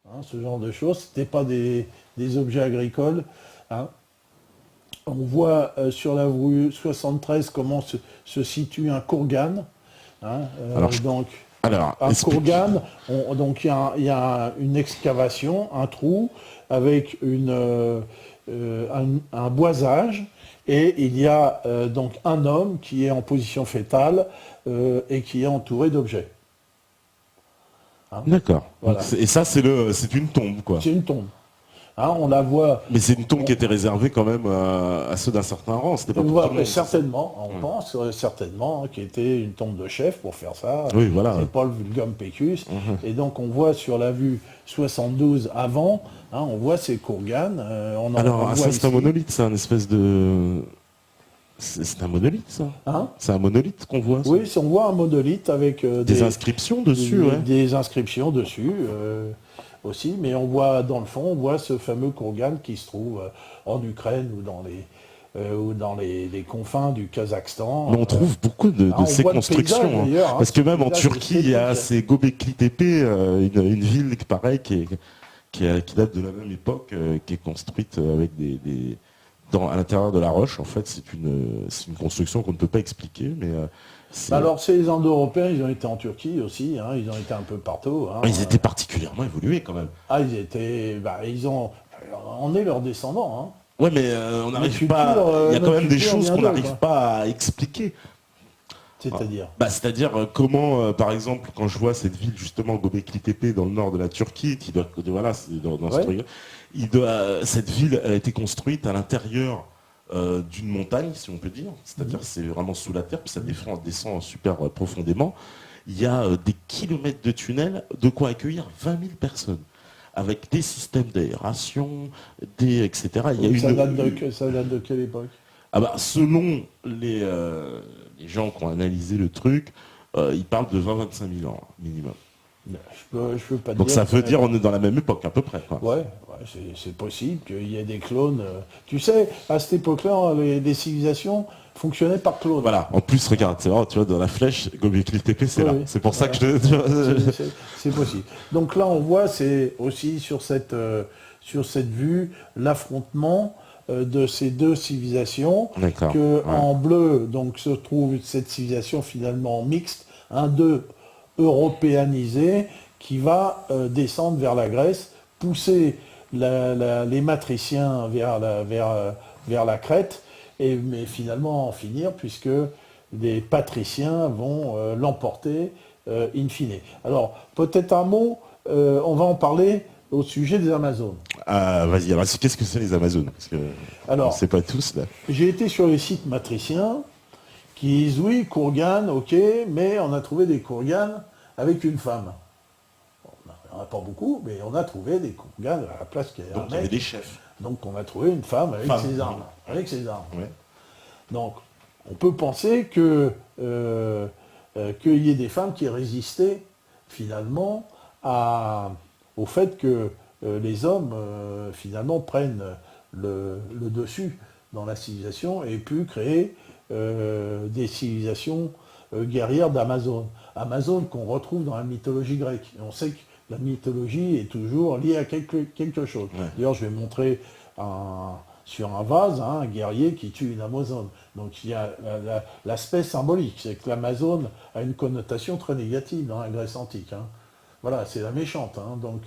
hein, ce genre de choses. Ce n'étaient pas des objets agricoles. Hein. On voit sur la rue 73 comment se situe un courgane. Hein, Alors, donc, un explique. courgane, donc il y a une excavation, un trou, avec un boisage, et il y a donc un homme qui est en position fétale et qui est entouré d'objets. Hein. D'accord. Donc, Voilà, et ça, c'est une tombe, quoi. c'est une tombe. Hein, on la voit. Mais c'est une tombe qui était réservée quand même à ceux d'un certain rang. C'était pas pour tout le Voilà, monde. C'est ça. certainement, on pense certainement qu'il était une tombe de chef pour faire ça. Oui, voilà. C'est Paul Vulgum Pecus. Mhm. Et donc on voit sur la vue 72 avant, hein, on voit ces courganes. On Alors, le ah, voit ça, c'est un ici. monolithe, c'est un espèce de. C'est un monolithe, ça. Hein. C'est un monolithe qu'on voit, ça. Oui, on voit un monolithe avec Des inscriptions dessus, ouais. des inscriptions dessus aussi. Mais on voit dans le fond, on voit ce fameux courgane qui se trouve en Ukraine ou dans les confins du Kazakhstan. Mais on trouve beaucoup Hein, de on ces voit le paysage constructions. Hein. d'ailleurs. Hein, Parce que ce même en paysage est Turquie, il y a magnifique. ces Göbekli Tepe, une ville pareil qui date de la même époque, qui est construite avec à l'intérieur de la roche. En fait, c'est une construction qu'on ne peut pas expliquer, mais Bah alors, ces Indo-Européens, ils ont été en Turquie aussi, hein, ils ont été un peu partout. Hein. ils étaient particulièrement évolués quand même. Ah, ils étaient. Bah, on est leurs descendants. Hein. Ouais, mais on Notre n'arrive culture, pas. Il y a quand notre même des culture choses vient qu'on d'eux, n'arrive quoi. pas à expliquer. C'est-à-dire. C'est-à-dire comment, par exemple, quand je vois cette ville justement Göbekli Tepe dans le nord de la Turquie, voilà, c'est dans ce Ouais. truc, cette ville elle a été construite à l'intérieur d'une montagne, si on peut dire. C'est-à-dire c'est vraiment sous la terre, puis ça descend super profondément. Il y a des kilomètres de tunnels, de quoi accueillir 20 000 personnes, avec des systèmes d'aération, etc. Il y a Ça date de quelle époque? selon les gens qui ont analysé le truc, ils parlent de 20-25 000 ans minimum. Je peux pas te Donc dire. ça veut dire on est dans la même époque à peu près, quoi. Ouais, c'est possible qu'il y ait des clones. Tu sais, à cette époque-là, les civilisations fonctionnaient par clones. Voilà, en plus regarde, c'est vrai, tu vois, dans la flèche, Göbekli Tepe, c'est Oui, là. oui. C'est pour ça Voilà. que C'est possible. Donc là, on voit, c'est aussi sur cette vue, l'affrontement de ces deux civilisations, D'accord. que Ouais. en bleu, donc, se trouve cette civilisation finalement mixte, un d'eux européanisé, qui va descendre vers la Grèce, pousser les matriciens vers la Crète, mais finalement en finir, puisque les patriciens vont l'emporter in fine. Alors, peut-être un mot, on va en parler au sujet des Amazones. Ah, vas-y, alors qu'est-ce que c'est les Amazones? Parce que on ne Alors, sait pas tous là. j'ai été sur les sites matriciens qui disent oui, Kourgane, ok, mais on a trouvé des Kourganes avec une femme. Il n'y en a pas beaucoup, mais on a trouvé des Kourganes à la place qu'il y avait Donc un il y avait mec. des chefs. Donc on a trouvé une femme avec Femme. ses armes. Ouais. Avec ses armes. Ouais. Donc on peut penser que qu'il y ait des femmes qui résistaient finalement au fait que les hommes finalement prennent le dessus dans la civilisation et pu créer des civilisations guerrières d'Amazon. Amazon qu'on retrouve dans la mythologie grecque. Et on sait que la mythologie est toujours liée à quelque chose. Ouais. D'ailleurs, je vais montrer sur un vase un guerrier qui tue une Amazone. Donc il y a l'aspect symbolique, c'est que l'Amazone a une connotation très négative dans la Grèce antique. Hein. Voilà, c'est la méchante. Hein. Donc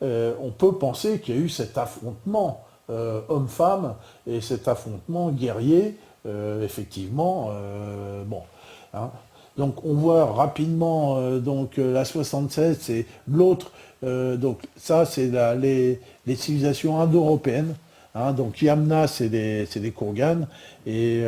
on peut penser qu'il y a eu cet affrontement homme-femme et cet affrontement guerrier, effectivement, bon. Hein. Donc on voit rapidement la 76, c'est l'autre. Donc ça, c'est les civilisations indo-européennes. Hein, donc Yamna, c'est des Kourganes, et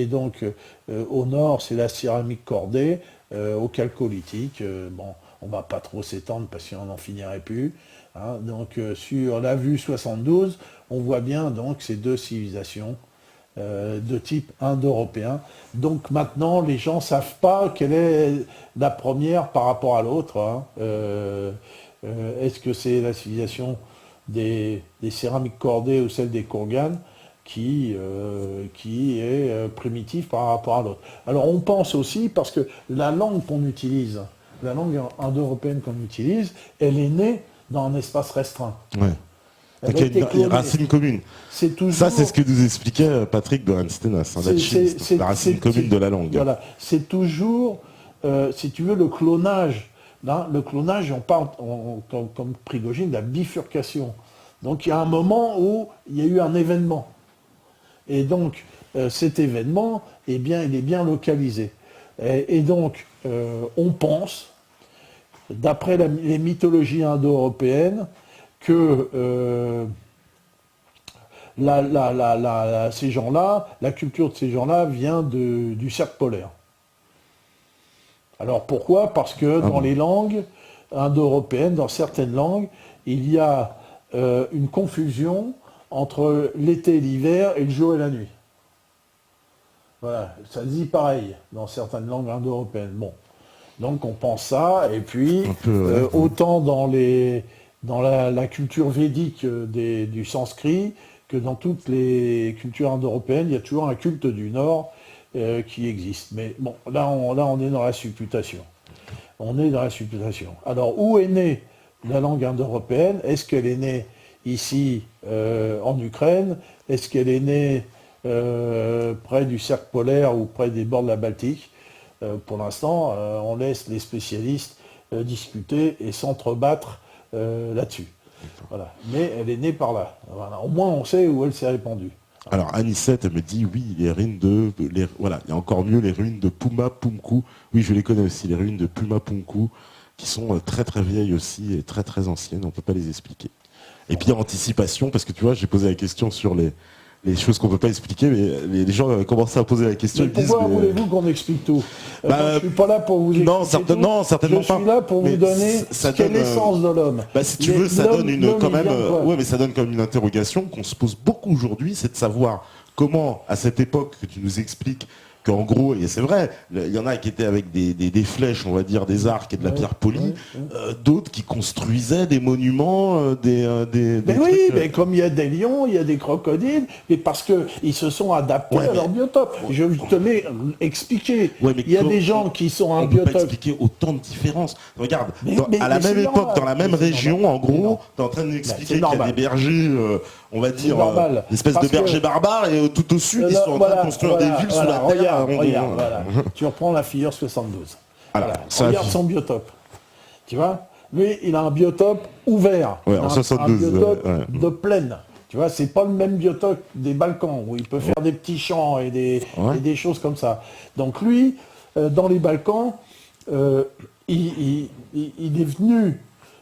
donc au nord, c'est la céramique cordée, au chalcolithique. Bon, on va pas trop s'étendre parce qu'on n'en finirait plus. Hein, donc sur la vue 72, on voit bien donc ces deux civilisations de type indo-européen. Donc maintenant, les gens ne savent pas quelle est la première par rapport à l'autre. Hein. Est-ce que c'est la civilisation des céramiques cordées ou celle des Kourganes qui est primitive par rapport à l'autre? Alors on pense aussi, parce que la langue qu'on utilise, la langue indo-européenne qu'on utilise, elle est née dans un espace restreint. Ouais. Elle Donc a il été y a une clonée. racine commune. C'est toujours... Ça, c'est ce que nous expliquait Patrick Berenstenas, la racine commune de la langue. Voilà, c'est toujours, si tu veux, le clonage. Là, le clonage, on parle, comme Prigogine, de la bifurcation. Donc il y a un moment où il y a eu un événement. Et donc, cet événement, eh bien, il est bien localisé. Et donc, on pense, d'après les mythologies indo-européennes, que ces gens-là, la culture de ces gens-là vient du cercle polaire. Alors pourquoi ? Parce que dans les langues indo-européennes, dans certaines langues, il y a une confusion entre l'été et l'hiver et le jour et la nuit. Voilà, ça se dit pareil dans certaines langues indo-européennes. Bon, donc on pense ça, et puis autant dans la culture védique du sanskrit que dans toutes les cultures indo-européennes, il y a toujours un culte du Nord qui existe. Mais bon, là on est dans la supputation. On est dans la supputation. Alors, où est née la langue indo-européenne ? Est-ce qu'elle est née ici, en Ukraine ? Est-ce qu'elle est née près du cercle polaire ou près des bords de la Baltique ? Pour l'instant, on laisse les spécialistes discuter et s'entrebattre là-dessus. Voilà. Mais elle est née par là. Voilà. Au moins, on sait où elle s'est répandue. Alors Anicette me dit oui, les ruines voilà, il y a encore mieux les ruines de Puma Punku. Oui, je les connais aussi, les ruines de Puma Punku, qui sont très très vieilles aussi et très très anciennes, on ne peut pas les expliquer. Et puis anticipation, parce que tu vois, j'ai posé la question sur les choses qu'on ne peut pas expliquer, mais les gens commencent à poser la question. Mais pourquoi voulez-vous qu'on explique tout ? Je ne suis pas là pour vous expliquer tout. Certainement pas. Je suis là pour vous donner ce qu'est l'essence de l'homme. Si tu veux, ça donne mais ça donne comme une interrogation qu'on se pose beaucoup aujourd'hui, c'est de savoir comment, à cette époque que tu nous expliques, qu'en gros, et c'est vrai, il y en a qui étaient avec des flèches, on va dire, des arcs et de la pierre polie, d'autres qui construisaient des monuments, mais comme il y a des lions, il y a des crocodiles, et parce qu'ils se sont adaptés à leur biotope. Je te l'ai expliqué. Il y a des gens qui sont un biotope. On peut pas expliquer autant de différences. Regarde, à la même époque, dans la même région, en gros, tu es en train de nous expliquer qu'il y a des bergers, on va dire, une espèce de bergers barbares, et tout au sud, ils sont en train de construire des villes sous la terre. Regarde, tu reprends la figure 72. Regarde son biotope. Tu vois ? Lui, il a un biotope ouvert. En 72. Un biotope de plaine. Tu vois, c'est pas le même biotope des Balkans, où il peut faire des petits champs et des choses comme ça. Donc lui, dans les Balkans, il est venu...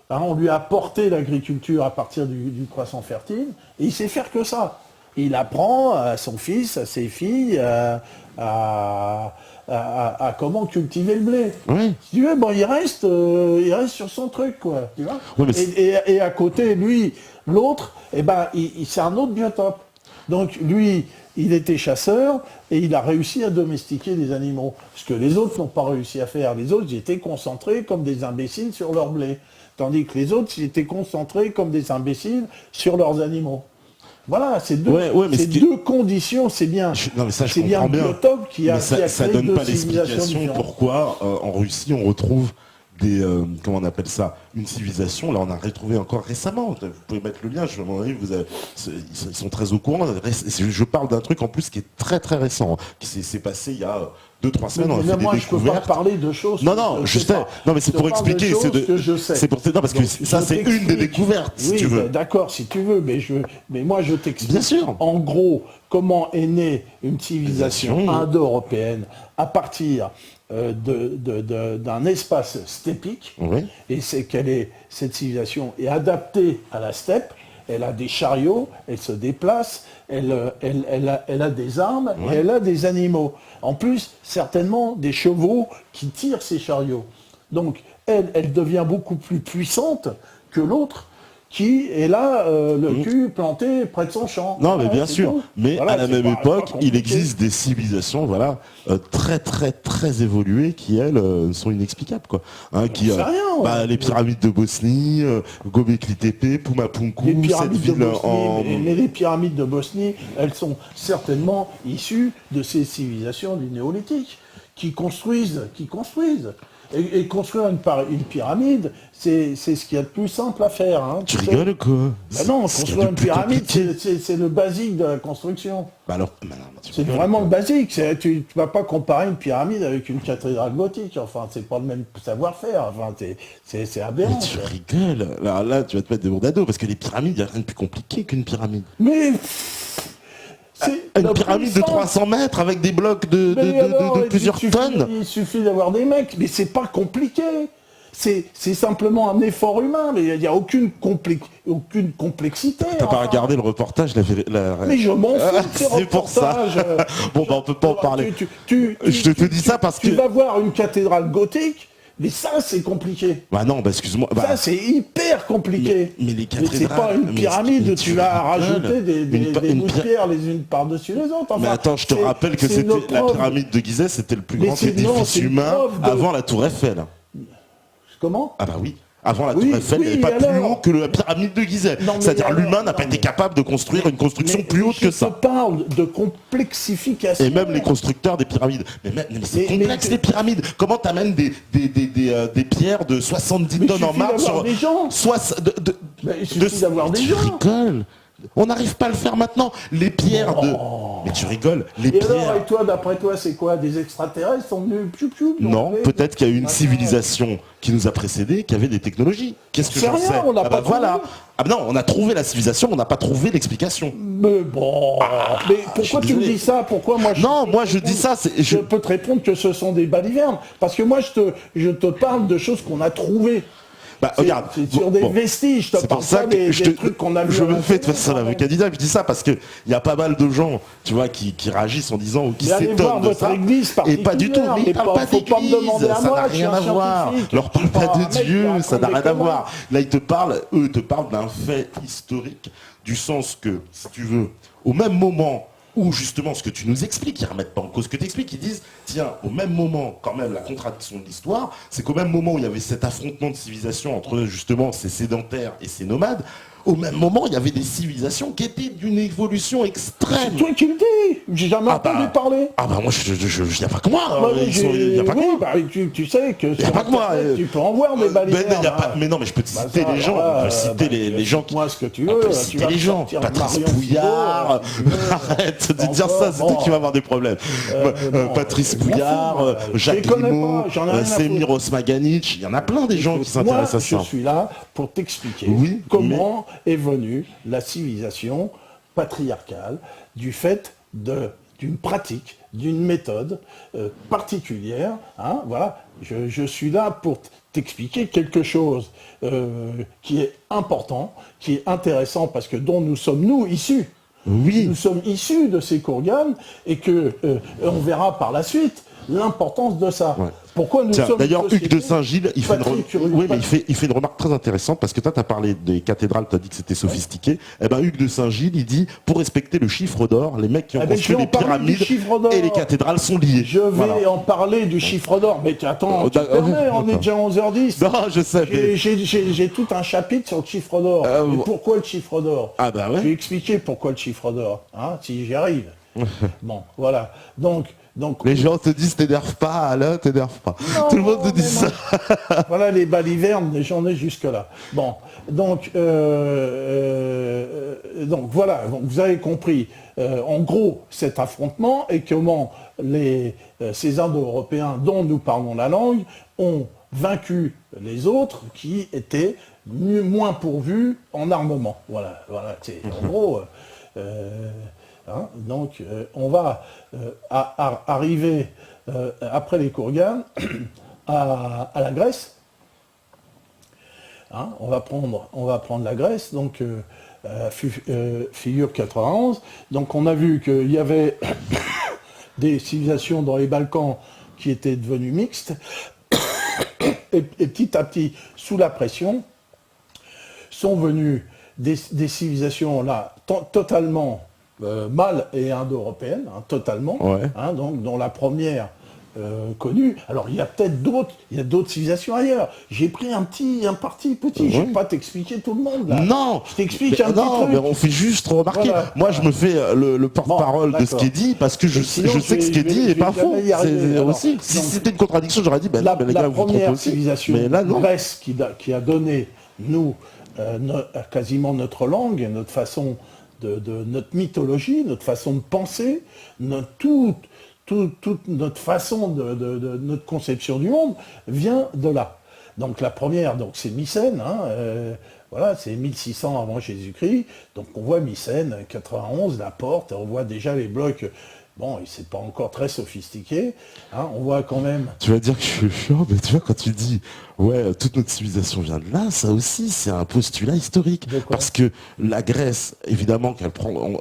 on lui a apporté l'agriculture à partir du croissant fertile, et il sait faire que ça. Il apprend à son fils, à ses filles, à comment cultiver le blé. Oui. Si tu veux, il reste sur son truc, quoi. Tu vois, et à côté, lui, l'autre, c'est un autre biotope. Donc lui, il était chasseur et il a réussi à domestiquer des animaux. Ce que les autres n'ont pas réussi à faire. Les autres, ils étaient concentrés comme des imbéciles sur leur blé. Tandis que les autres, ils étaient concentrés comme des imbéciles sur leurs animaux. Voilà, c'est deux conditions, c'est bien. C'est bien le biotope qui a créé ça donne deux pas civilisations l'explication différentes. pourquoi en Russie on retrouve comment on appelle ça, une civilisation. Là, on a retrouvé encore récemment. Vous pouvez mettre le lien. Ils sont très au courant. Je parle d'un truc en plus qui est très très récent, qui s'est passé il y a 2-3 semaines. Moi, je peux pas parler de choses. Non, je sais. Non, mais c'est pour expliquer. C'est pour non, parce que ça, c'est une des découvertes, si tu veux. D'accord, si tu veux, mais moi, je t'explique. Bien sûr. En gros, comment est née une civilisation indo-européenne à partir d'un espace steppique, et c'est cette civilisation est adaptée à la steppe. Elle a des chariots, elle se déplace, elle a des armes et elle a des animaux. En plus, certainement des chevaux qui tirent ces chariots. Donc, elle devient beaucoup plus puissante que l'autre qui est là, le cul planté près de son champ. Non, mais bien sûr. Mais à la même époque, il existe des civilisations, très très très évoluées qui, elles, sont inexplicables, quoi. Les pyramides de Bosnie, Göbekli Tepe, Puma Punku, cette ville mais les pyramides de Bosnie, elles sont certainement issues de ces civilisations du néolithique, qui construisent. Et construire une pyramide, c'est ce qu'il y a de plus simple à faire. Hein, Tu sais. rigoles ou quoi? Ben non, C'est ce qu'il y a construire de une plus pyramide, compliqué. c'est le basique de la construction. Bah alors, bah non, tu C'est rigoles, vraiment quoi. le basique. Tu ne vas pas comparer une pyramide avec une cathédrale gothique. Enfin, c'est pas le même savoir-faire. Enfin, c'est aberrant. Mais tu quoi. rigoles. Alors là, tu vas te mettre des bons d'ado, parce que les pyramides, il n'y a rien de plus compliqué qu'une pyramide. Mais c'est Une le pyramide plus de simple. 300 mètres avec des blocs de Mais alors, plusieurs tonnes. Il suffit d'avoir des mecs, mais c'est pas compliqué. C'est simplement un effort humain, mais il n'y a aucune complexité. T'as pas enfin. regardé le reportage Mais je m'en fous de ces C'est pour ça. reportages. Bon, bah on peut pas en parler. Je te dis ça parce Tu que... vas voir une cathédrale gothique, mais ça c'est compliqué. Bah non, bah excuse-moi. Bah, Ça c'est hyper compliqué. mais les cathédrales... c'est pas une mais pyramide où tu tu vas rigoles. rajouter des Une bouts de pierre les unes par-dessus les autres. Mais Enfin, attends, je te c'est- rappelle que c'est c'était une la preuve. pyramide de Gizeh, c'était le plus Mais grand c'est- non, édifice c'est une humain preuve de- avant la Tour Eiffel. Comment? Ah bah oui. Avant la Oui, Tour Eiffel, oui, elle n'est pas plus alors haut que la pyramide de Gizeh. Non, mais C'est-à-dire alors, l'humain n'a non, pas été mais- capable de construire une construction Mais plus haute que ça. Je te parle de complexification. Et même les constructeurs des pyramides. Mais c'est complexe les pyramides. Comment t'amènes des pierres de 70 Mais il tonnes en suffit marbre d'avoir sur... des gens. Mais il suffit d'avoir Mais des tu gens. rigoles. On n'arrive pas à le faire maintenant. Les pierres de... Mais tu rigoles. Les Et alors, pierres... et toi, d'après toi, c'est quoi? Des extraterrestres sont venus piou-piou, Non, donc, peut-être qu'il y a eu une Machin. civilisation qui nous a précédés, qui avait des technologies. Qu'est-ce que C'est j'en rien, sais? on l'a Ah pas bah voilà. trouvé. Ah non, on a trouvé la civilisation, on n'a pas trouvé l'explication. Mais bon, mais je suis pourquoi tu me désolé. dis ça? Pourquoi moi Non, peux moi te je dis répondre- ça, c'est... Je peux te répondre que ce sont des balivernes. Parce que moi, je te parle de choses qu'on a trouvées. Bah, C'est regarde, c'est sur bon, des bon. vestiges, je te C'est parle pour ça pas que des trucs qu'on a vus. je à me la fais de télé, façon pardon. l'avocat du diable. Je dis ça parce que il y a pas mal de gens, tu vois, qui réagissent en disant ou qui Mais allez voir s'étonnent de votre ça. église Et pas du tout. particulière, Mais mais ils parlent pas- pas faut pas me d'église. demander à Ça moi, n'a je suis rien un à voir. scientifique. Leur parle Je suis pas pas un de mec qui Dieu. raconte Ça n'a des rien à conneries. voir. Là, eux, te parlent d'un fait historique, du sens que, si tu veux, au même moment où justement ce que tu nous expliques, ils ne remettent pas en cause ce que tu expliques, ils disent, tiens, au même moment, quand même, la contradiction de l'histoire, c'est qu'au même moment où il y avait cet affrontement de civilisation entre justement ces sédentaires et ces nomades, au même moment, il y avait des civilisations qui étaient d'une évolution extrême. C'est toi qui le dis. J'ai jamais Ah bah, entendu parler. Ah bah moi, il n'y a pas que moi. Bah, Il n'y a pas que oui, moi. bah, tu sais que Y a pas que moi, tu peux en voir des balivernes. Mais, non, y a hein. pas- mais non, mais je peux te Bah, citer ça, les gens. voilà, On peut citer les gens qui... Moi, ce que tu On veux. peut tu citer vas les gens. sortir Patrice Marion Bouillard. Thibault, tu veux. Arrête de dire Encore, ça, c'est toi bon. qui vas avoir des problèmes. Non, Patrice je m'en Bouillard, fous, je Jacques les connais Limo, pas, j'en ai rien à Semir foutre. Osmaganic. Il y en a plein des gens qui Moi, s'intéressent à je ça. suis là pour t'expliquer Oui, comment est venue la civilisation patriarcale du fait d'une pratique, d'une méthode particulière. Hein, voilà, je suis là pour t'expliquer quelque chose qui est important, qui est intéressant, parce que dont nous sommes nous issus. Oui. Nous sommes issus de ces Kourganes et que on verra par la suite l'importance de ça. Ouais. Pourquoi nous Tiens, sommes d'ailleurs, une Hugues de société Saint-Gilles, il fait patriarcale. il fait une remarque très intéressante parce que toi, tu as parlé des cathédrales, tu as dit que c'était sophistiqué. Eh ben, Hugues de Saint-Gilles, il dit, pour respecter le chiffre d'or, les mecs qui ont Eh ben, construit je vais les en parler du pyramides chiffre d'or. et les cathédrales sont liés. Je vais Voilà. en parler du chiffre d'or. Mais attends, Oh, tu te permets, on est d'accord. déjà 11h10. Non, je sais, mais... J'ai tout un chapitre sur le chiffre d'or. Et pourquoi le chiffre d'or? Ah bah Je vais ouais. expliquer pourquoi le chiffre d'or, hein, si j'y arrive. Bon, voilà. Donc, Les gens te disent, t'énerve pas, Alain, t'énerve pas. Non, Tout le monde te dit mais ça. voilà les balivernes, j'en ai jusque-là. Bon, donc voilà, donc vous avez compris en gros cet affrontement et comment ces Indo-Européens dont nous parlons la langue ont vaincu les autres qui étaient moins pourvus en armement. Voilà, c'est en gros. Hein, donc on va arriver après les Kourganes à la Grèce. Hein, on va prendre la Grèce, donc figure 91. Donc on a vu qu'il y avait des civilisations dans les Balkans qui étaient devenues mixtes, et petit à petit, sous la pression, sont venues des civilisations là totalement mâles et indo-européennes, hein, totalement, Ouais. hein, donc dont la première connues. Alors il y a peut-être d'autres civilisations ailleurs. J'ai pris un parti petit. Je ne vais pas t'expliquer tout le monde là. Non, je t'explique un petit truc. Mais on fait juste remarquer. Voilà. Moi, je me fais le porte-parole de ce qui est dit parce que je sais que ce qui est dit n'est pas faux. Aussi. Si c'était une contradiction, j'aurais dit la première civilisation Grèce qui a donné quasiment notre langue, notre façon notre mythologie, notre façon de penser, toute notre façon de notre conception du monde vient de là. Donc la première, c'est Mycène, voilà, c'est 1600 avant Jésus-Christ. Donc on voit Mycène, 91, la porte, on voit déjà les blocs. Bon, c'est pas encore très sophistiqué, on voit quand même... Tu vas dire que je suis chiant, mais tu vois, quand tu dis, ouais, toute notre civilisation vient de là, ça aussi, c'est un postulat historique. Parce que la Grèce, évidemment,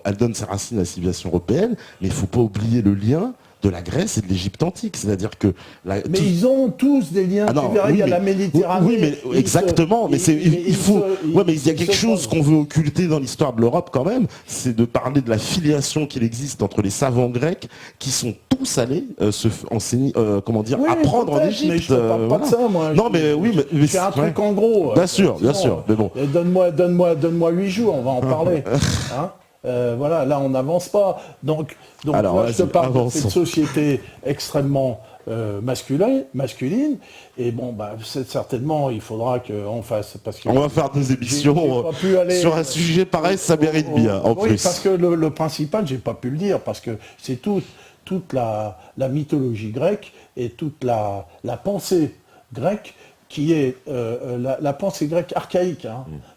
elle donne ses racines à la civilisation européenne, mais il faut pas oublier le lien de la Grèce et de l'Égypte antique, c'est-à-dire que... ils ont tous des liens, tu verras, il y a la Méditerranée... Oui, mais exactement, mais il y a quelque chose qu'on veut occulter dans l'histoire de l'Europe quand même, c'est de parler de la filiation qu'il existe entre les savants grecs qui sont tous allés apprendre en Égypte. Mais je ne parle pas de ça, moi. Non, mais c'est un truc en gros. Bien sûr, mais bon. Donne-moi 8 jours, on va en parler. Voilà, là on n'avance pas. Donc alors, là, je te parle de cette société extrêmement masculine. Et bon, certainement, il faudra qu'on fasse... On va faire des émissions sur un sujet pareil, ça mérite bien, en plus. Oui, parce que le principal, j'ai pas pu le dire, parce que c'est toute la mythologie grecque et toute la pensée grecque qui est la pensée grecque archaïque.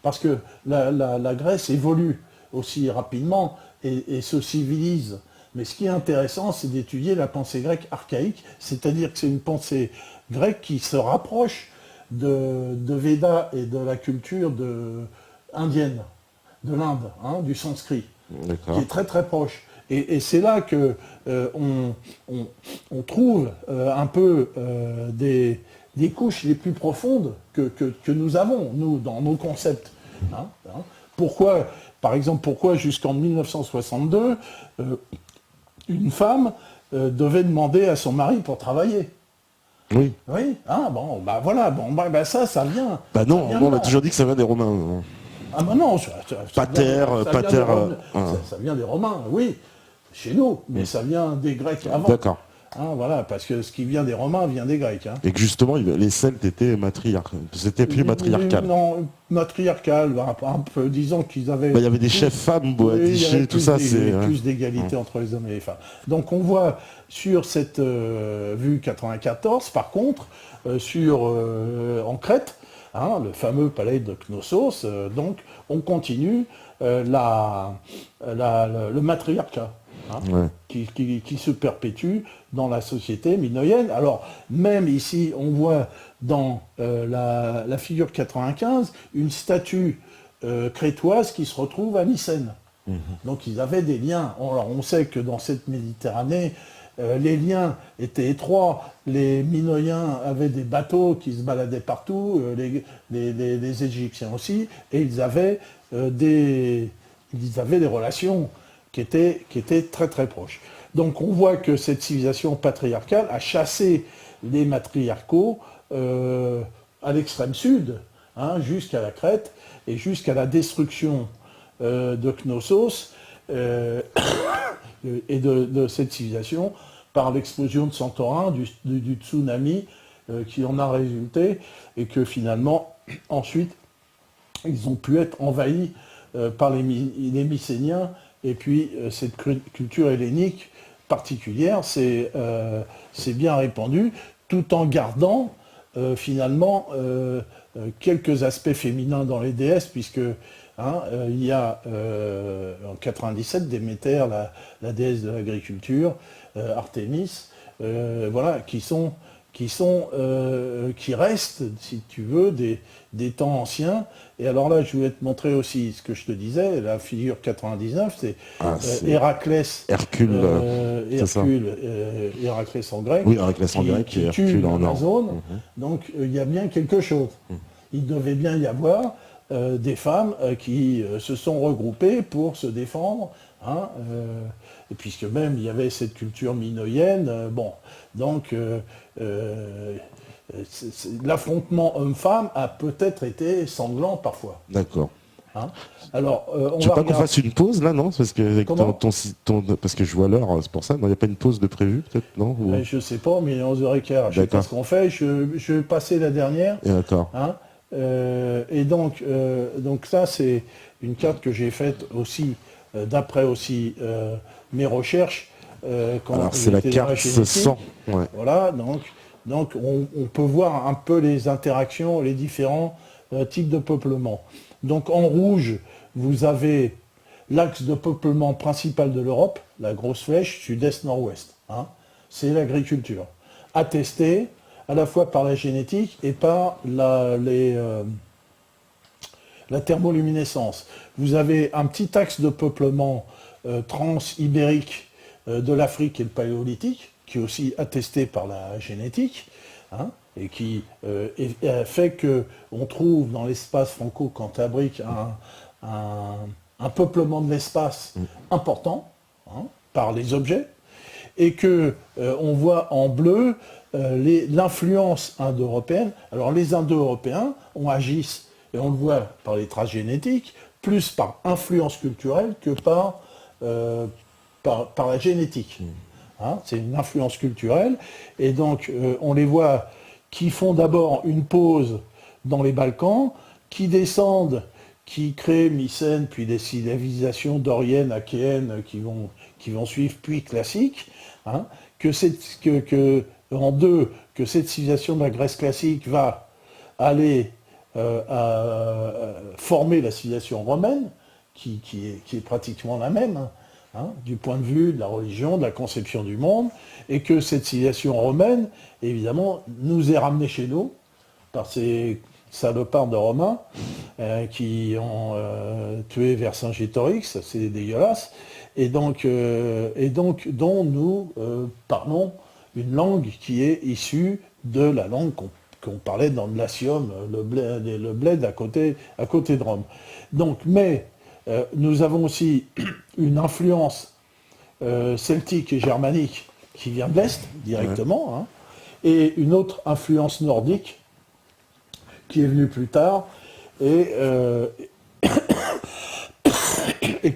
Parce que la Grèce évolue aussi rapidement et se civilise. Mais ce qui est intéressant, c'est d'étudier la pensée grecque archaïque, c'est-à-dire que c'est une pensée grecque qui se rapproche de Veda et de la culture indienne, de l'Inde, du sanskrit, qui est très très proche. Et c'est là que on trouve un peu des couches les plus profondes que nous avons, nous, dans nos concepts. Pourquoi, par exemple, jusqu'en 1962, une femme devait demander à son mari pour travailler? Oui. Oui. Voilà. Ça vient. Non, on a toujours dit que ça vient des Romains. Non. Pater. Ça vient des Romains, oui. Chez nous, mais ça vient des Grecs avant. D'accord. Voilà, parce que ce qui vient des Romains vient des Grecs. Et que justement, les Celtes étaient matriarcales. C'était plus matriarcal. Non, matriarcal, un peu, disons qu'ils avaient... Il y avait des chefs femmes, Boadichée, tout ça, c'est... plus d'égalité entre les hommes et les femmes. Donc on voit sur cette vue 94, par contre, en Crète, le fameux palais de Knossos, donc on continue le matriarcat. Qui se perpétue dans la société minoïenne. Alors, même ici, on voit dans la figure 95 une statue crétoise qui se retrouve à Mycène. Donc, ils avaient des liens. Alors, on sait que dans cette Méditerranée, les liens étaient étroits. Les Minoïens avaient des bateaux qui se baladaient partout, les Égyptiens aussi, et ils avaient des relations qui étaient très très proches. Donc on voit que cette civilisation patriarcale a chassé les matriarcaux à l'extrême sud, jusqu'à la Crète, et jusqu'à la destruction de Knossos et de cette civilisation par l'explosion de Santorin, du tsunami qui en a résulté, et que finalement, ensuite, ils ont pu être envahis par les Mycéniens. Et puis, cette culture hellénique particulière s'est bien répandue, tout en gardant, finalement, quelques aspects féminins dans les déesses, puisque il y a, en 97, Déméter, la déesse de l'agriculture, Artémis, voilà, qui restent, si tu veux, des temps anciens. Et alors là, je voulais te montrer aussi ce que je te disais, la figure 99, c'est Héraclès. Hercule, Héraclès en grec. Oui, Héraclès en grec qui et tue Hercule en Amazone. Donc il y a bien quelque chose. Il devait bien y avoir des femmes qui se sont regroupées pour se défendre, hein, et puisque même il y avait cette culture minoïenne, donc l'affrontement homme-femme a peut-être été sanglant parfois. D'accord. Hein. Alors, on Tu veux va pas qu'on regarder. fasse une pause là, non? Parce que avec Comment parce que je vois l'heure, c'est pour ça. Il n'y a pas une pause de prévu, peut-être, non? Je sais pas, mais il est 11h15. Je sais pas D'accord. ce qu'on fait. Je vais passer la dernière. D'accord. Hein. Et donc ça, c'est une carte que j'ai faite aussi, d'après aussi mes recherches, quand Alors c'est la j'étais dans la carte génétique. 100. Ouais. Voilà, donc on peut voir un peu les interactions, les différents types de peuplement. Donc en rouge, vous avez l'axe de peuplement principal de l'Europe, la grosse flèche sud-est-nord-ouest. Hein. C'est l'agriculture. Attestée à la fois par la génétique et par la thermoluminescence. Vous avez un petit axe de peuplement trans-ibérique de l'Afrique et le Paléolithique, qui est aussi attesté par la génétique, hein, et qui fait qu'on trouve dans l'espace franco-cantabrique un peuplement de l'espace important, hein, par les objets, et que on voit en bleu l'influence indo-européenne. Alors les Indo-Européens agissent, et on le voit par les traces génétiques, plus par influence culturelle que par la génétique. Hein, c'est une influence culturelle, et donc on les voit qui font d'abord une pause dans les Balkans, qui descendent, qui créent Mycène, puis des civilisations doriennes, achéennes qui vont suivre, puis classiques, hein, que cette civilisation de la Grèce classique va aller à former la civilisation romaine, qui est pratiquement la même, hein, du point de vue de la religion, de la conception du monde, et que cette civilisation romaine, évidemment, nous est ramenée chez nous par ces salopards de Romains qui ont tué Vercingétorix, c'est dégueulasse, et donc dont nous parlons une langue qui est issue de la langue qu'on parlait dans le Latium, le bled à côté de Rome. Donc, mais nous avons aussi une influence celtique et germanique qui vient de l'Est, directement, hein, et une autre influence nordique qui est venue plus tard, et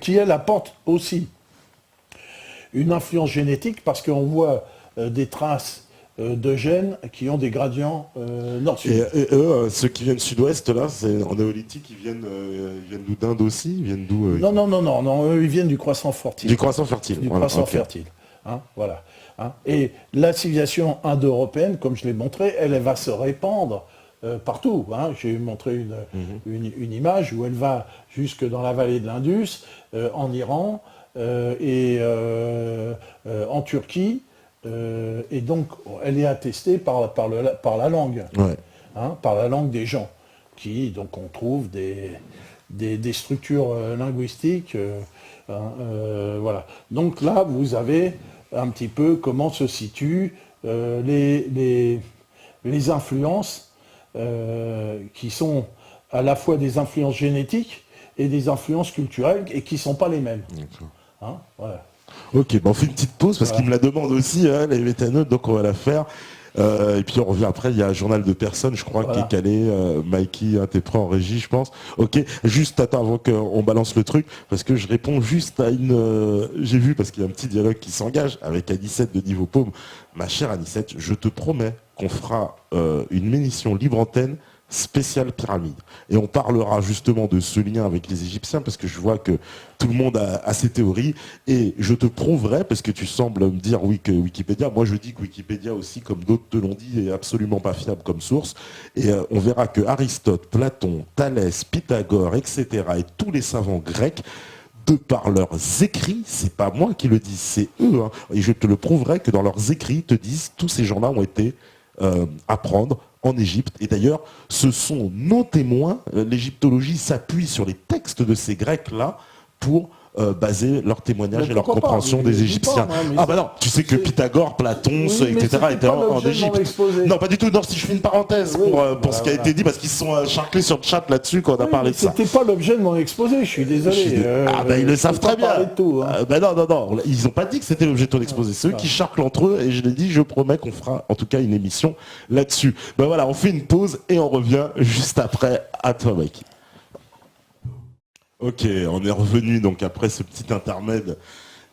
qui, elle, apporte aussi une influence génétique, parce qu'on voit des traces de gènes qui ont des gradients nord-sud. Et eux, ceux qui viennent sud-ouest, là, c'est en néolithique, ils viennent d'où, d'Inde aussi? Ils viennent d'où Non, eux, ils viennent du croissant fertile. Du croissant fertile. Du Voilà, croissant ok. fertile. Hein, voilà. Hein. Et la civilisation indo-européenne, comme je l'ai montré, elle va se répandre partout. Hein. J'ai montré une image où elle va jusque dans la vallée de l'Indus, en Iran, et en Turquie. Et donc, elle est attestée par la langue, Ouais. hein, par la langue des gens, qui, donc, on trouve des structures linguistiques. Voilà. Donc là, vous avez un petit peu comment se situent les influences qui sont à la fois des influences génétiques et des influences culturelles, et qui ne sont pas les mêmes. Hein, voilà. Ok, on fait une petite pause parce Voilà. qu'il me la demande aussi, hein, les métanotes, donc on va la faire. Et puis on revient après, il y a un journal de personnes, je crois, Voilà. qui est calé. Mikey, t'es prêt en régie, je pense. Ok, juste attends avant qu'on balance le truc, parce que je réponds juste à une... J'ai vu, parce qu'il y a un petit dialogue qui s'engage avec Anicette de Niveau Paume. Ma chère Anicette, je te promets qu'on fera une émission libre antenne spéciale pyramide. Et on parlera justement de ce lien avec les Égyptiens, parce que je vois que tout le monde a ses théories, et je te prouverai, parce que tu sembles me dire oui que Wikipédia, moi je dis que Wikipédia aussi, comme d'autres te l'ont dit, est absolument pas fiable comme source, et on verra que Aristote, Platon, Thalès, Pythagore, etc., et tous les savants grecs, de par leurs écrits, c'est pas moi qui le dis, c'est eux, hein, et je te le prouverai que dans leurs écrits, te disent, tous ces gens-là ont été apprendre en Égypte. Et d'ailleurs, ce sont nos témoins. L'égyptologie s'appuie sur les textes de ces Grecs-là pour baser leurs témoignages Mais et leur pourquoi pas, compréhension mais des je dis Égyptiens. pas, moi, mais Ah bah non, tu sais que c'est- Pythagore, Platon, Oui, mais etc. c'était étaient pas en l'objet de mon Égypte. exposé. Non, pas du tout. Non, si je fais une parenthèse Oui, pour ce qui a été dit, parce qu'ils sont charclés sur le chat là-dessus quand on a Oui, parlé mais de ça. c'était pas l'objet de mon exposé, je suis désolé. Ah ben ils le je savent peux pas très bien. parler de tout, hein. Ben non, non, non, ils n'ont pas dit que c'était l'objet de ton exposé. C'est eux qui charclent entre eux et je l'ai dit, je promets qu'on fera en tout cas une émission là-dessus. Ben voilà, on fait une pause et on revient juste après. À toi, Mike. Ok, on est revenu donc après ce petit intermède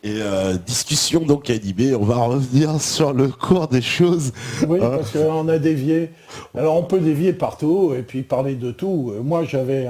et discussion donc animée. On va revenir sur le cours des choses. Oui, Hein. parce qu'on a dévié. Alors on peut dévier partout et puis parler de tout. Moi j'avais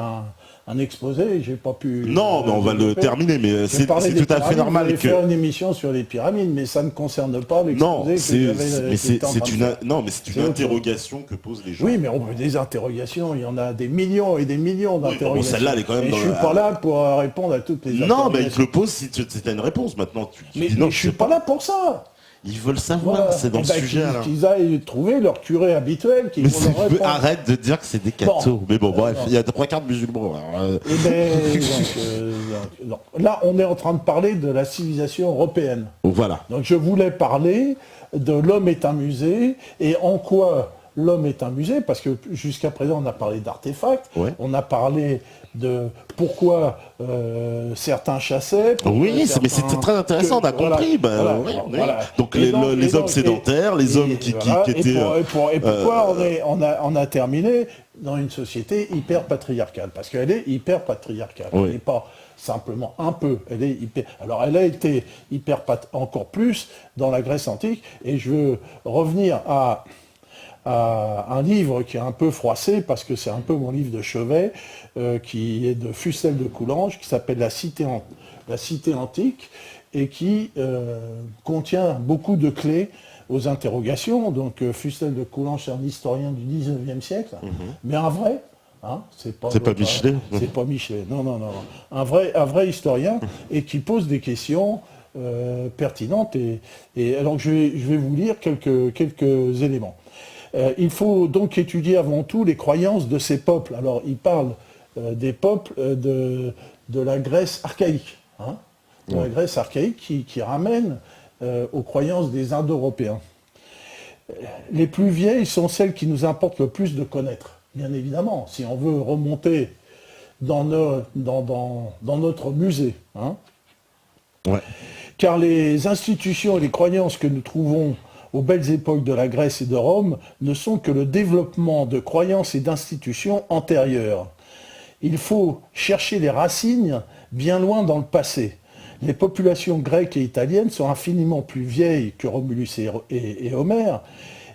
un exposé, j'ai pas pu. Non, mais on va le développer. terminer, mais Je c'est parlais des tout à fait pyramides, normal vous allez que... faire une émission sur les pyramides, mais ça ne concerne pas Non, l'exposé que c'est j'avais. mais qui était en train de faire. non, mais c'est une autre interrogation que posent les gens. Oui, mais on veut des interrogations, il y en a des millions et des millions bon, d'interrogations. celle-là, elle est quand même et dans je suis la- pas là pour répondre à toutes les Non, interrogations. mais ils te le posent si tu as une réponse maintenant. Tu Mais, dis non, mais je suis pas là pour ça. Ils veulent savoir, Voilà. c'est dans Eh le ben, sujet. alors. qu'ils aillent trouver leur curé habituel qui Mais vont leur répondre. arrête de dire que c'est des cathos. Mais bon, bref, non. il y a 3 quarts de musulmans. Alors, Eh ben, donc, là, on est en train de parler de la civilisation européenne. voilà. Donc je voulais parler de l'homme est un musée et en quoi l'homme est un musée, parce que jusqu'à présent on a parlé d'artefacts, Ouais. on a parlé de pourquoi certains chassaient. pourquoi Oui, mais certains- c'était très intéressant, on a voilà, compris. Ben, voilà, oui, oui. voilà. Donc Et les et hommes sédentaires, les hommes qui voilà, étaient... et pourquoi on a terminé dans une société hyper patriarcale, parce qu'elle est hyper patriarcale. Oui. Elle n'est pas simplement un peu, elle est hyper. Alors elle a été hyper encore plus dans la Grèce antique, et je veux revenir à un livre qui est un peu froissé, parce que c'est un peu mon livre de chevet, qui est de Fustel de Coulanges, qui s'appelle La Cité antique, et qui contient beaucoup de clés aux interrogations. Donc Fustel de Coulanges, c'est un historien du 19e siècle, mais un vrai. Hein, c'est pas Michelet. C'est pas Michelet, non, non, non. Un vrai historien, et qui pose des questions pertinentes. Et alors je vais vous lire quelques éléments. Il faut donc étudier avant tout les croyances de ces peuples. Alors, il parle des peuples de la Grèce archaïque, hein, de la Grèce archaïque qui ramène aux croyances des Indo-Européens. Les plus vieilles sont celles qui nous importe le plus de connaître, bien évidemment, si on veut remonter dans notre musée. Hein. Ouais. Car les institutions et les croyances que nous trouvons aux belles époques de la Grèce et de Rome ne sont que le développement de croyances et d'institutions antérieures. Il faut chercher les racines bien loin dans le passé. Les populations grecques et italiennes sont infiniment plus vieilles que Romulus et Homère,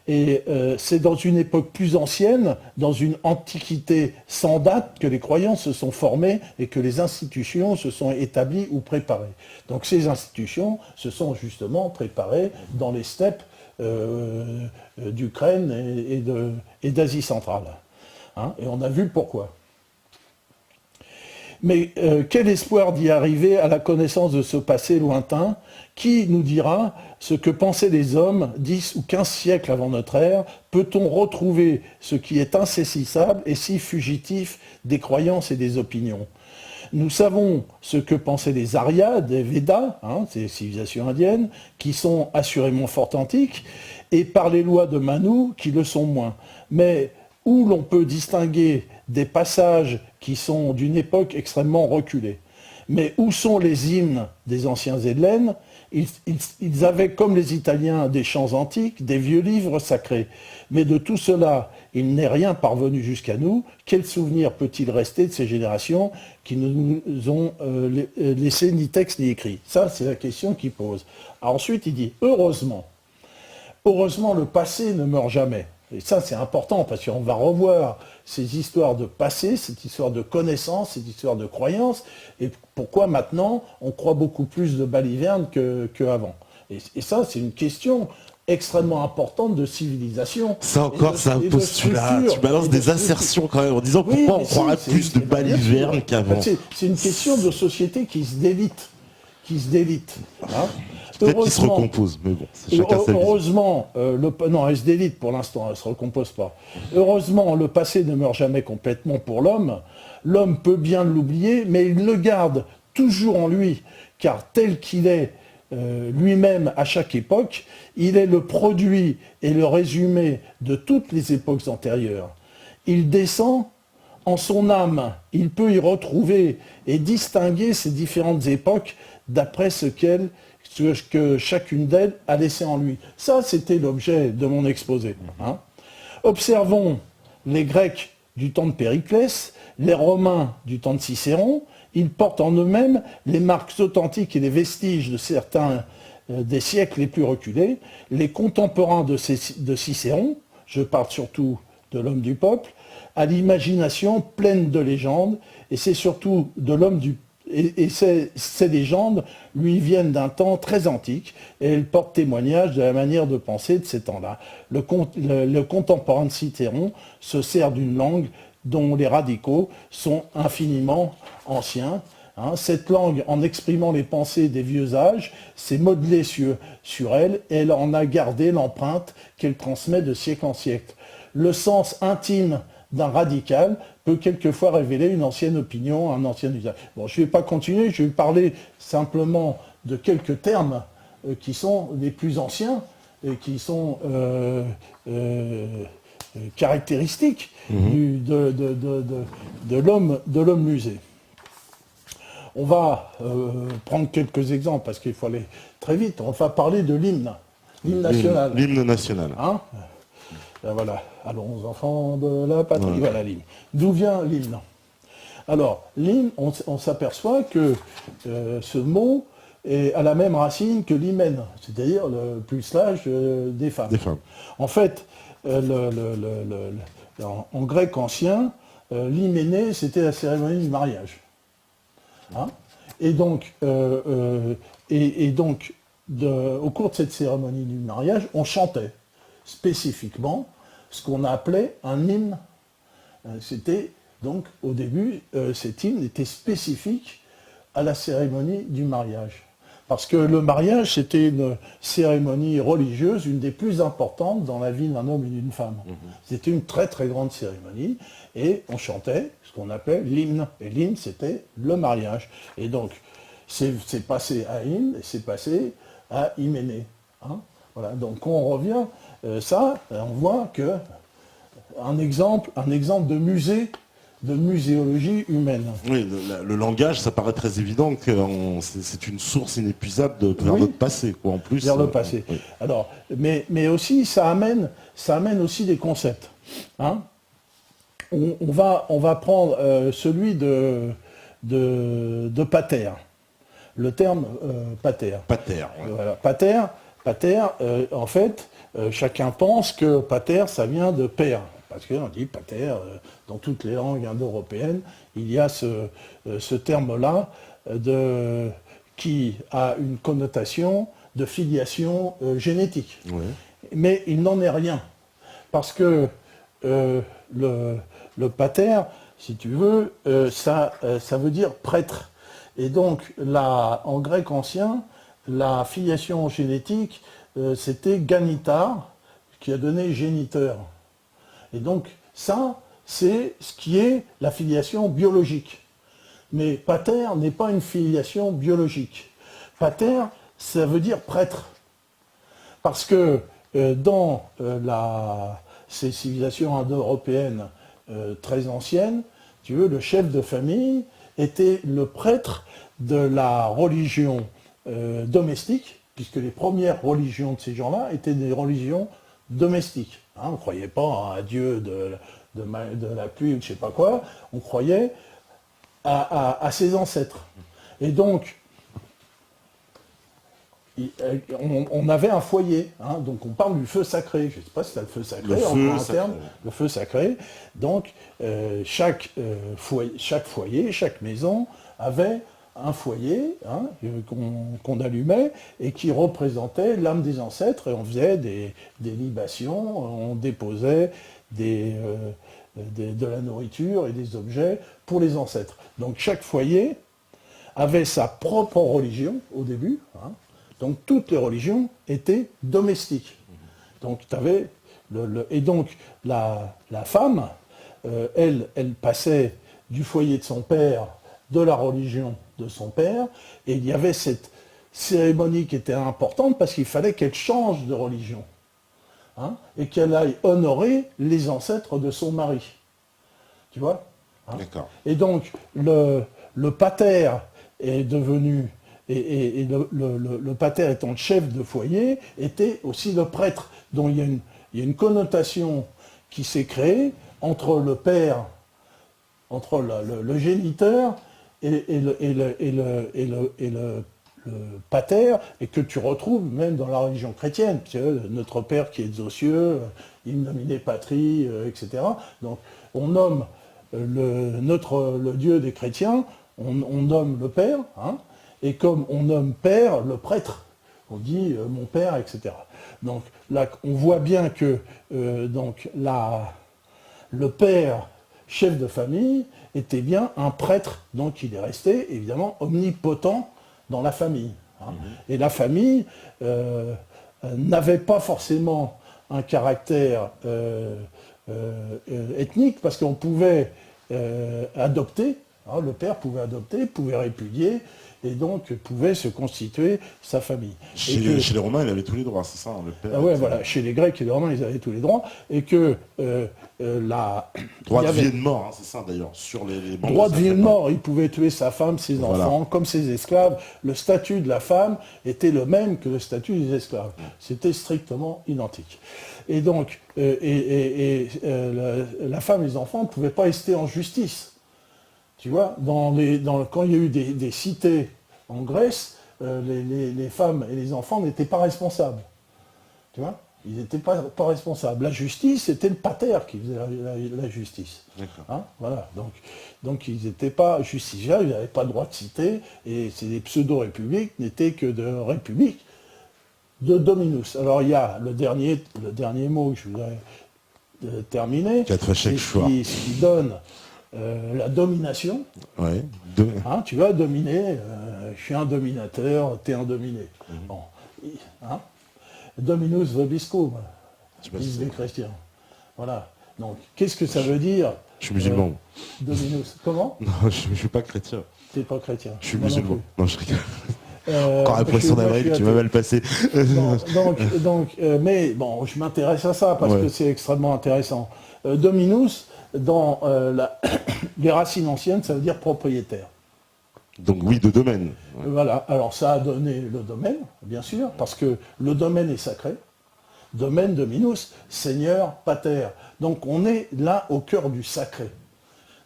et c'est dans une époque plus ancienne, dans une antiquité sans date, que les croyances se sont formées et que les institutions se sont établies ou préparées. Donc ces institutions se sont justement préparées dans les steppes d'Ukraine et d'Asie centrale. Hein, et on a vu pourquoi. Mais quel espoir d'y arriver à la connaissance de ce passé lointain? Qui nous dira ce que pensaient les hommes 10 ou 15 siècles avant notre ère? Peut-on retrouver ce qui est insaisissable et si fugitif des croyances et des opinions? Nous savons ce que pensaient les Aryas des Védas, hein, ces civilisations indiennes, qui sont assurément fort antiques, et par les lois de Manu, qui le sont moins. Mais où l'on peut distinguer des passages qui sont d'une époque extrêmement reculée. Mais où sont les hymnes des anciens Hellènes? Ils avaient, comme les Italiens, des chants antiques, des vieux livres sacrés. Mais de tout cela, il n'est rien parvenu jusqu'à nous. Quel souvenir peut-il rester de ces générations qui ne nous ont laissé ni texte ni écrit? Ça, c'est la question qu'il pose. Alors ensuite, il dit, heureusement, le passé ne meurt jamais. Et ça, c'est important, parce qu'on va revoir ces histoires de passé, cette histoire de connaissance, cette histoire de croyance, et pourquoi maintenant on croit beaucoup plus de balivernes qu'avant. Et ça, c'est une question extrêmement importante de civilisation. Ça encore, c'est un postulat. Tu balances des assertions quand même en disant pourquoi on croirait plus de balivernes qu'avant. C'est une question de société qui se délite. Hein. Peut-être qu'il se recompose, mais bon, c'est chacun sa vision. Heureusement, non, elle se délite pour l'instant, elle ne se recompose pas. Heureusement, le passé ne meurt jamais complètement pour l'homme. L'homme peut bien l'oublier, mais il le garde toujours en lui, car tel qu'il est lui-même à chaque époque, il est le produit et le résumé de toutes les époques antérieures. Il descend en son âme, il peut y retrouver et distinguer ces différentes époques d'après ce que chacune d'elles a laissé en lui. Ça, c'était l'objet de mon exposé. Hein. Observons les Grecs du temps de Périclès, les Romains du temps de Cicéron. Ils portent en eux-mêmes les marques authentiques et les vestiges de certains des siècles les plus reculés. Les contemporains de Cicéron, je parle surtout de l'homme du peuple, à l'imagination pleine de légendes, et c'est surtout de l'homme du et ces légendes lui viennent d'un temps très antique et elles portent témoignage de la manière de penser de ces temps-là. Le contemporain de Cicéron se sert d'une langue dont les radicaux sont infiniment anciens. Hein. Cette langue, en exprimant les pensées des vieux âges, s'est modelée sur elle et elle en a gardé l'empreinte qu'elle transmet de siècle en siècle. Le sens intime d'un radical peut quelquefois révéler une ancienne opinion, un ancien usage. Bon, je ne vais pas continuer, je vais parler simplement de quelques termes qui sont les plus anciens et qui sont caractéristiques de l'homme musée. On va prendre quelques exemples parce qu'il faut aller très vite. On va parler de l'hymne national. L'hymne national. Hein? Ben voilà, allons enfants de la patrie, voilà l'hymne. D'où vient l'hymne? Alors, l'hymne, on s'aperçoit que ce mot a la même racine que l'hymen, c'est-à-dire le pucelage des femmes. En fait, en grec ancien, l'hyménée, c'était la cérémonie du mariage. Hein? Et donc, au cours de cette cérémonie du mariage, on chantait spécifiquement ce qu'on appelait un hymne. C'était donc au début, cet hymne était spécifique à la cérémonie du mariage. Parce que le mariage, c'était une cérémonie religieuse, une des plus importantes dans la vie d'un homme et d'une femme. C'était une très très grande cérémonie et on chantait ce qu'on appelait l'hymne. Et l'hymne, c'était le mariage. Et donc, c'est passé à hymne et c'est passé à hyménée. Hein. Voilà, donc on revient, on voit que un exemple de muséologie humaine. Oui, le langage, ça paraît très évident que c'est une source inépuisable vers notre passé, quoi, en plus. Vers le passé. Oui. Alors, mais aussi, ça amène aussi des concepts. Hein. On va prendre celui de pater. Le terme pater. Pater. Ouais. Voilà, pater, en fait, chacun pense que pater, ça vient de père. Parce qu'on dit pater, dans toutes les langues indo-européennes, il y a ce terme-là qui a une connotation de filiation génétique. Ouais. Mais il n'en est rien. Parce que le pater, si tu veux, ça veut dire prêtre. Et donc, en grec ancien, la filiation génétique, c'était ganitar, qui a donné géniteur. Et donc, ça, c'est ce qui est la filiation biologique. Mais pater n'est pas une filiation biologique. Pater, ça veut dire prêtre. Parce que dans ces civilisations indo-européennes très anciennes, tu veux, le chef de famille était le prêtre de la religion domestique, puisque les premières religions de ces gens-là étaient des religions domestiques. Hein, on ne croyait pas à un dieu de la pluie ou de je ne sais pas quoi, on croyait à ses ancêtres. Et donc, on avait un foyer, hein, donc on parle du feu sacré. Je ne sais pas si c'est le feu sacré, le feu sacré. Donc, chaque foyer, chaque maison avait un foyer hein, qu'on allumait et qui représentait l'âme des ancêtres, et on faisait des libations, on déposait de la nourriture et des objets pour les ancêtres. Donc chaque foyer avait sa propre religion au début, hein, donc toutes les religions étaient domestiques. Donc tu avais et donc la femme, elle passait du foyer de son père de la religion de son père, et il y avait cette cérémonie qui était importante parce qu'il fallait qu'elle change de religion, hein, et qu'elle aille honorer les ancêtres de son mari. Tu vois, hein. D'accord. Et donc, le pater est devenu, et le pater étant le chef de foyer, était aussi le prêtre. Donc il y a une connotation qui s'est créée entre le père, entre le géniteur et le pater, et que tu retrouves même dans la religion chrétienne. Tu sais, notre Père qui est aux cieux, in nomine Patri, etc. Donc on nomme le Dieu des chrétiens, on nomme le Père, hein, et comme on nomme Père, le prêtre, on dit mon Père, etc. Donc là, on voit bien que le Père, chef de famille, était bien un prêtre, donc il est resté évidemment omnipotent dans la famille, hein. Et la famille n'avait pas forcément un caractère ethnique, parce qu'on pouvait adopter, hein, le père pouvait adopter, pouvait répudier, et donc pouvait se constituer sa famille. Chez les Romains, il avait tous les droits, c'est ça, hein, le père. Ah ouais, voilà, chez les Grecs et les Romains, ils avaient tous les droits, et que droit de vie et de mort, hein, c'est ça d'ailleurs, sur les membres droit de vie et de sacrés. mort, il pouvait tuer sa femme, ses Voilà. enfants, comme ses esclaves. Le statut de la femme était le même que le statut des esclaves. C'était strictement identique. Et donc, la femme et les enfants ne pouvaient pas rester en justice. Tu vois, quand il y a eu des cités en Grèce, les femmes et les enfants n'étaient pas responsables. Tu vois, ils n'étaient pas responsables. La justice, c'était le pater qui faisait la justice. Hein, voilà. Donc ils n'étaient pas justiciables, ils n'avaient pas le droit de citer, et ces pseudo-républiques n'étaient que de républiques de dominus. Alors il y a le dernier mot que je voudrais terminer, ce qui donne la domination. Ouais. Hein, tu vas dominer, je suis un dominateur, tu es un dominé. Bon. Hein, Dominus vobiscum, disent les chrétiens. Voilà. Donc, qu'est-ce que ça veut dire? Je suis musulman. Dominus. Comment? Non, je ne suis pas chrétien. Tu n'es pas chrétien. Je suis musulman. Non, je rigole. Encore Encore un poisson d'avril qui m'a mal passé. Mais bon, je m'intéresse à ça parce que c'est extrêmement intéressant. Dominus, dans les racines anciennes, ça veut dire propriétaire. Donc oui, de domaine. Ouais. Voilà, alors ça a donné le domaine, bien sûr, parce que le domaine est sacré. Domaine, dominus, seigneur, pater. Donc on est là au cœur du sacré,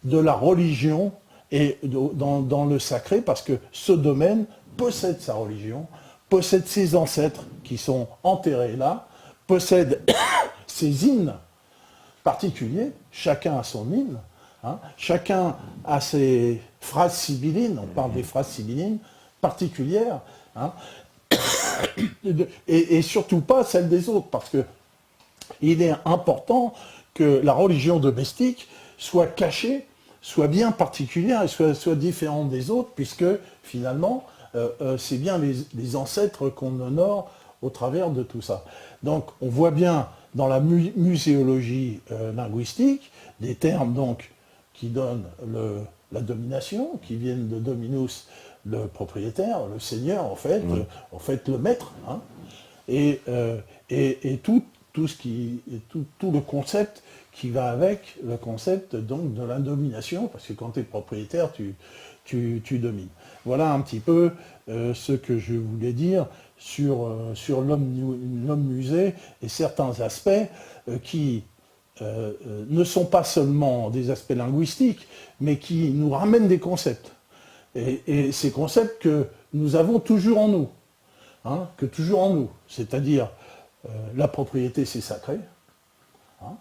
de la religion, et dans le sacré, parce que ce domaine possède sa religion, possède ses ancêtres qui sont enterrés là, possède ses hymnes particuliers, chacun a son hymne, hein, chacun a ses phrases sibyllines, on parle des phrases sibyllines particulières, hein, et surtout pas celles des autres, parce que il est important que la religion domestique soit cachée, soit bien particulière et soit différente des autres, puisque finalement, c'est bien les ancêtres qu'on honore au travers de tout ça. Donc on voit bien dans la muséologie linguistique des termes donc qui donnent la domination, qui viennent de dominus, le propriétaire, le seigneur en fait, le maître, hein, et tout le concept qui va avec le concept donc de la domination, parce que quand tu es propriétaire, tu domines. Voilà un petit peu ce que je voulais dire sur l'homme musée et certains aspects qui ne sont pas seulement des aspects linguistiques, mais qui nous ramènent des concepts. Et ces concepts que nous avons toujours en nous, hein, c'est-à-dire la propriété, c'est sacré. Hein,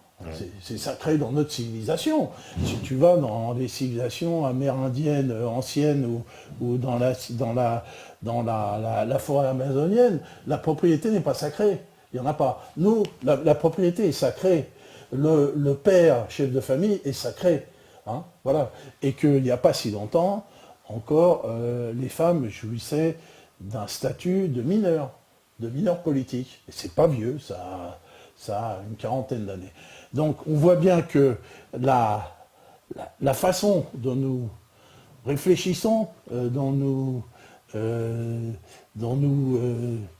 c'est sacré dans notre civilisation. Si tu vas dans les civilisations amérindiennes anciennes ou dans la forêt amazonienne, la propriété n'est pas sacrée. Il n'y en a pas. Nous, la propriété est sacrée. Le père, chef de famille, est sacré. Hein, voilà. Et qu'il n'y a pas si longtemps, encore, les femmes jouissaient d'un statut de mineur politique. Et c'est pas vieux, ça a une quarantaine d'années. Donc on voit bien que la façon dont réfléchissons, dont nous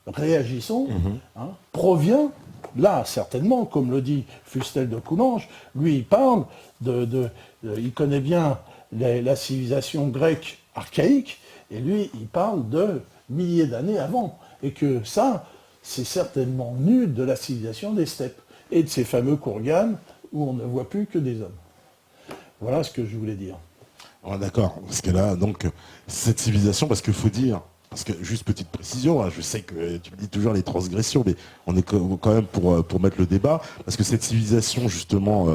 réagissons, hein, provient, là certainement, comme le dit Fustel de Coulanges, lui il parle il connaît bien la civilisation grecque archaïque, et lui il parle de milliers d'années avant, et que ça, c'est certainement venu de la civilisation des steppes, et de ces fameux Kourganes, où on ne voit plus que des hommes. Voilà ce que je voulais dire. Ah, d'accord, parce que là, donc, cette civilisation, parce qu'il faut dire, parce que, juste petite précision, hein, je sais que tu me dis toujours les transgressions, mais on est quand même pour mettre le débat, parce que cette civilisation, justement,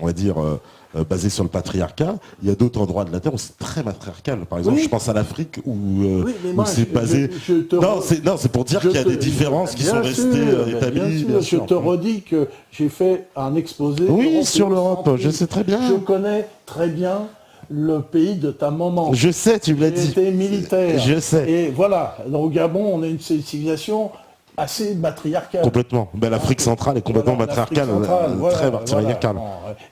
on va dire, basée sur le patriarcat, il y a d'autres endroits de la Terre où c'est très matriarcal. Par exemple, Oui. je pense à l'Afrique où, Oui, mais moi, c'est basé... Non, c'est pour dire qu'il y a des différences qui sont restées établies. Bien sûr, je te redis que j'ai fait un exposé... Oui, sur l'Europe, je sais très bien. Je connais très bien le pays de ta maman. Je sais, tu me l'as dit. J'étais militaire. Je sais. Et voilà, au Gabon, on a une civilisation assez matriarcale. Complètement. Ben, l'Afrique centrale est complètement matriarcale, très matriarcale.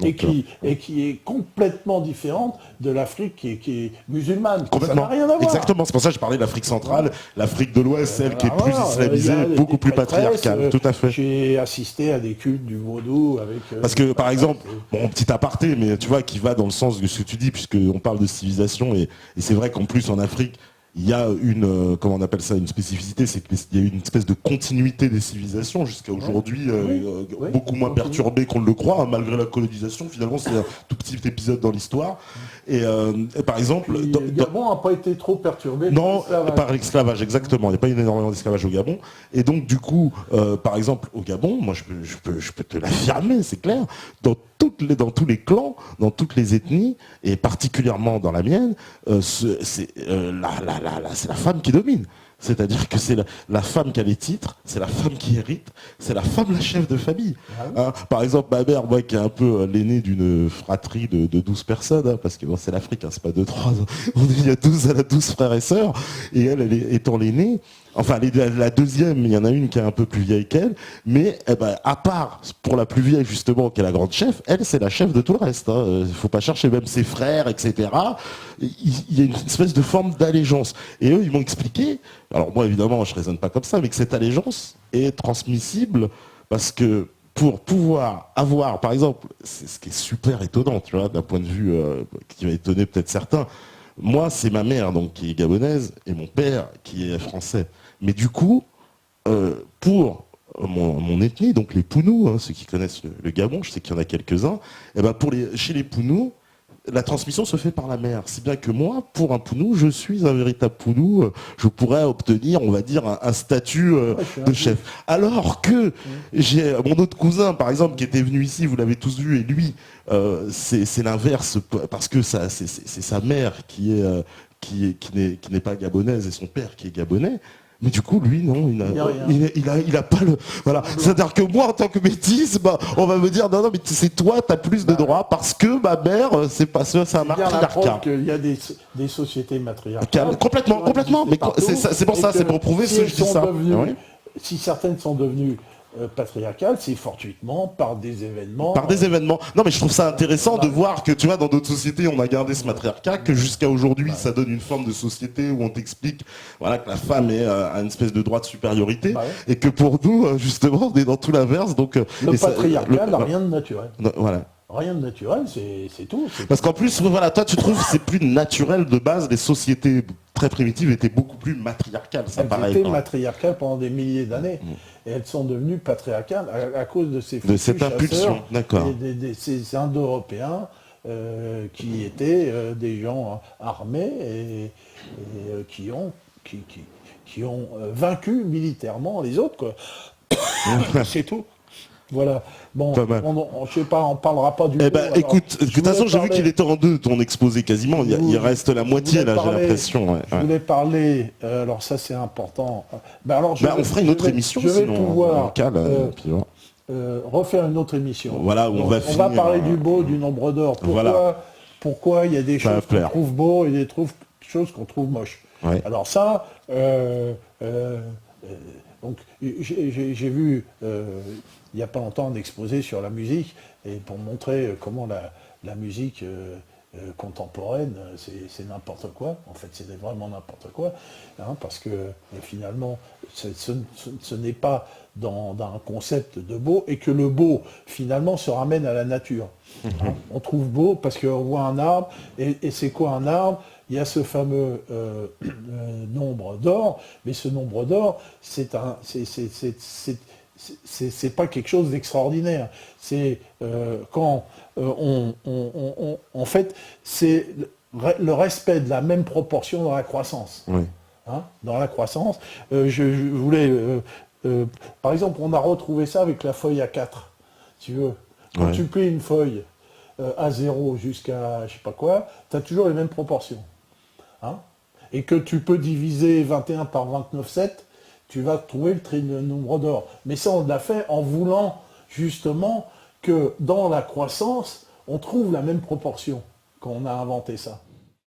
Et qui est complètement différente de l'Afrique qui est musulmane. Complètement. Ça n'a rien à voir. Exactement, c'est pour ça que je parlais de l'Afrique centrale, l'Afrique de l'Ouest, celle qui est plus islamisée, beaucoup plus patriarcale. Tout à fait. J'ai assisté à des cultes du vaudou avec... Parce que, par exemple, bon, petit aparté, mais tu vois, qui va dans le sens de ce que tu dis, puisqu'on parle de civilisation, et c'est vrai qu'en plus, en Afrique, il y a une, comment on appelle ça, une spécificité, c'est qu'il y a une espèce de continuité des civilisations jusqu'à aujourd'hui, beaucoup moins perturbée qu'on ne le croit, hein, malgré la colonisation. Finalement, c'est un tout petit épisode dans l'histoire. Et par exemple... le Gabon n'a pas été trop perturbé par l'esclavage, exactement. Il n'y a pas eu énormément d'esclavage au Gabon. Et donc, du coup, par exemple, au Gabon, moi, je peux te l'affirmer, c'est clair, dans tous les clans, dans toutes les ethnies, et particulièrement dans la mienne, c'est la femme qui domine. C'est-à-dire que c'est la femme qui a les titres, c'est la femme qui hérite, c'est la femme la chef de famille. Hein, par exemple, ma mère, moi qui est un peu l'aîné d'une fratrie de 12 personnes, hein, parce que bon, c'est l'Afrique, hein, c'est pas 2-3, il y a 12 frères et sœurs, et elle étant l'aînée, enfin la deuxième, il y en a une qui est un peu plus vieille qu'elle, mais à part pour la plus vieille justement, qui est la grande chef, elle c'est la chef de tout le reste. Il faut pas chercher même ses frères, etc. Il y a une espèce de forme d'allégeance. Et eux, ils m'ont expliqué, alors moi évidemment je raisonne pas comme ça, mais que cette allégeance est transmissible parce que pour pouvoir avoir, par exemple, c'est ce qui est super étonnant, tu vois, d'un point de vue qui va étonner peut-être certains. Moi, c'est ma mère donc qui est gabonaise et mon père qui est français. Mais du coup, pour mon ethnie, donc les Pounous, hein, ceux qui connaissent le Gabon, je sais qu'il y en a quelques-uns, et ben chez les Pounous, la transmission se fait par la mère. Si bien que moi, pour un Pounou, je suis un véritable Pounou, je pourrais obtenir, on va dire, un statut de chef. Alors que j'ai mon autre cousin, par exemple, qui était venu ici, vous l'avez tous vu, et lui, c'est l'inverse, parce que c'est sa mère qui n'est pas gabonaise et son père qui est gabonais. Mais du coup, lui, non, il a pas le... Voilà. C'est-à-dire que moi, en tant que métisse, on va me dire, non, mais c'est toi, tu as plus de droits, parce que ma mère, c'est un matriarcat. Il y a des sociétés matriarcales. Complètement. Mais c'est pour ça, c'est pour prouver ce que je dis ça. Si certaines sont devenues patriarcale, c'est fortuitement par des événements. Non, mais je trouve ça intéressant de voir que, tu vois, dans d'autres sociétés, on a gardé ce matriarcat, que jusqu'à aujourd'hui, ça donne une forme de société où on t'explique, voilà, que la femme a une espèce de droit de supériorité, et que pour nous, justement, on est dans tout l'inverse. Donc, le patriarcat n'a rien de naturel. Voilà. Rien de naturel, c'est tout. Parce qu'en plus, voilà, toi, tu trouves que c'est plus naturel de base, les sociétés très primitives étaient beaucoup plus matriarcales. Elles étaient matriarcales pendant des milliers d'années. Et elles sont devenues patriarcales à cause de cette impulsion, d'accord. Ces Indo-Européens qui étaient des gens armés et qui ont vaincu militairement les autres, quoi. C'est tout. Voilà. Bon, je sais pas, on parlera pas du tout. Écoute, de toute façon, j'ai vu qu'il était en deux, ton exposé quasiment. Il reste la moitié, là, j'ai l'impression. Je voulais parler, alors ça c'est important. On fera une autre émission, je vais sinon, pouvoir refaire une autre émission. Voilà, on va parler du beau, du nombre d'or. Pourquoi il y a des choses qu'on trouve beaux et des choses qu'on trouve moches. Ouais. Alors ça, donc j'ai vu il n'y a pas longtemps un exposé sur la musique, et pour montrer comment la musique contemporaine, c'est n'importe quoi. En fait, c'est vraiment n'importe quoi, hein, parce que finalement, ce n'est pas dans un concept de beau, et que le beau, finalement, se ramène à la nature. Hein. On trouve beau parce qu'on voit un arbre, et c'est quoi un arbre? Il y a ce fameux nombre d'or, mais ce nombre d'or, c'est pas quelque chose d'extraordinaire. C'est quand en fait, c'est le respect de la même proportion dans la croissance. Oui. Hein, dans la croissance, je voulais, par exemple, on a retrouvé ça avec la feuille A4. Tu veux, quand Ouais. tu plies une feuille A0 jusqu'à je sais pas quoi, tu as toujours les mêmes proportions. Hein, et que tu peux diviser 21 par 29,7, tu vas trouver le nombre d'or. Mais ça, on l'a fait en voulant justement que dans la croissance, on trouve la même proportion quand on a inventé ça.